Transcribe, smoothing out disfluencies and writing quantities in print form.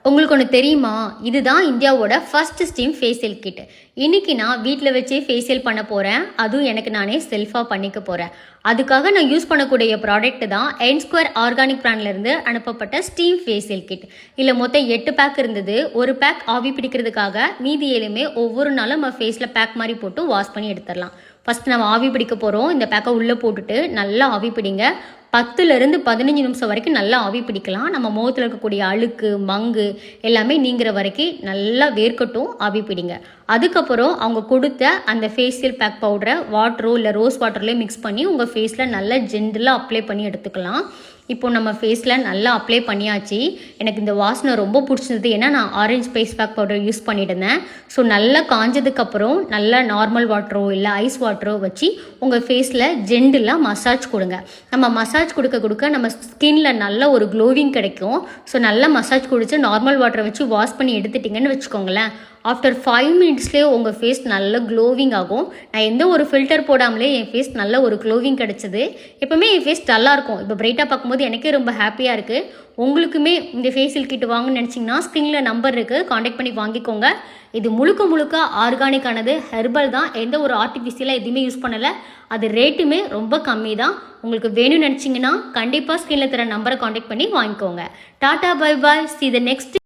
உங்களுக்கு ஒன்று தெரியுமா? இதுதான் இந்தியாவோட ஃபர்ஸ்ட் ஸ்டீம் ஃபேஷியல் கிட். இன்னைக்கு நான் வீட்டில் வச்சே ஃபேஷியல் பண்ண போகிறேன். அதுவும் எனக்கு நானே செல்ஃபாக பண்ணிக்க போகிறேன். அதுக்காக நான் யூஸ் பண்ணக்கூடிய ப்ராடக்ட் தான் என் ஸ்கொயர் ஆர்கானிக் பிராண்ட்லேருந்து அனுப்பப்பட்ட ஸ்டீம் ஃபேஷியல் கிட். இதில் மொத்தம் 8 பேக் இருந்தது. ஒரு பேக் ஆவி பிடிக்கிறதுக்காக, மீதி 7மே ஒவ்வொரு நாளும் நம்ம ஃபேஸில் பேக் மாதிரி போட்டு வாஷ் பண்ணி எடுத்துடலாம். ஃபஸ்ட் நம்ம ஆவி பிடிக்க போகிறோம். இந்த பேக்கை உள்ளே போட்டுட்டு நல்லா ஆவி பிடிங்க. 10லேருந்து 15 நிமிஷம் வரைக்கும் நல்லா ஆவி பிடிக்கலாம். நம்ம முகத்தில் இருக்கக்கூடிய அழுக்கு, மங்கு எல்லாமே நீங்கிற வரைக்கும் நல்லா வேர்க்கட்டும், ஆவி பிடிங்க. அதுக்கப்புறம் அவங்க கொடுத்த அந்த ஃபேஷியல் பேக் பவுடரை வாட்டரோ இல்லை ரோஸ் வாட்டர்லேயே மிக்ஸ் பண்ணி உங்கள் ஃபேஸில் நல்லா ஜென்டலாக அப்ளை பண்ணி எடுத்துக்கலாம். இப்போ நம்ம ஃபேஸில் நல்லா அப்ளை பண்ணியாச்சு. எனக்கு இந்த வாசனை ரொம்ப பிடிச்சிருந்தது. ஏன்னா நான் orange face pack powder use பண்ணியிருந்தேன். ஸோ நல்லா காஞ்சதுக்கப்புறம் நல்லா நார்மல் வாட்டரோ இல்லை ஐஸ் வாட்டரோ வச்சு உங்கள் ஃபேஸில் ஜென்டலாக மசாஜ் கொடுங்க. நம்ம மசாஜ் கொடுக்க நம்ம ஸ்கின்ல நல்ல ஒரு க்ளோவிங் கிடைக்கும். ஸோ நல்லா மசாஜ் கொடுத்து நார்மல் வாட்டரை வச்சு வாஷ் பண்ணி எடுத்துட்டிங்கன்னு வச்சுக்கோங்களேன். ஆஃப்டர் 5 மினிட்ஸ்லேயே உங்கள் ஃபேஸ் நல்ல க்ளோவிங் ஆகும். நான் எந்த ஒரு ஃபில்டர் போடாமலே என் ஃபேஸ் நல்ல ஒரு க்ளோவிங் கிடச்சிது. எப்போவுமே என் ஃபேஸ் டல்லாக இருக்கும். இப்போ பிரைட்டாக பார்க்கும்போது எனக்கே ரொம்ப ஹாப்பியாக இருக்குது. உங்களுக்குமே இந்த ஃபேஷியல் கிட் வாங்கணும்னு நினச்சிங்கன்னா ஸ்க்ரீனில் நம்பர் இருக்குது, காண்டாக்ட் பண்ணி வாங்கிக்கோங்க. இது முழுக்க ஆர்கானிக்கானது, ஹெர்பல் தான். எந்த ஒரு ஆர்டிஃபிஷியலாக எதுவுமே யூஸ் பண்ணலை. அது ரேட்டுமே ரொம்ப கம்மி தான். உங்களுக்கு வேணும்னு நினச்சிங்கன்னா கண்டிப்பாக ஸ்க்ரீனில் தர நம்பரை காண்டாக்ட் பண்ணி வாங்கிக்கோங்க. Tata, bye bye, see the next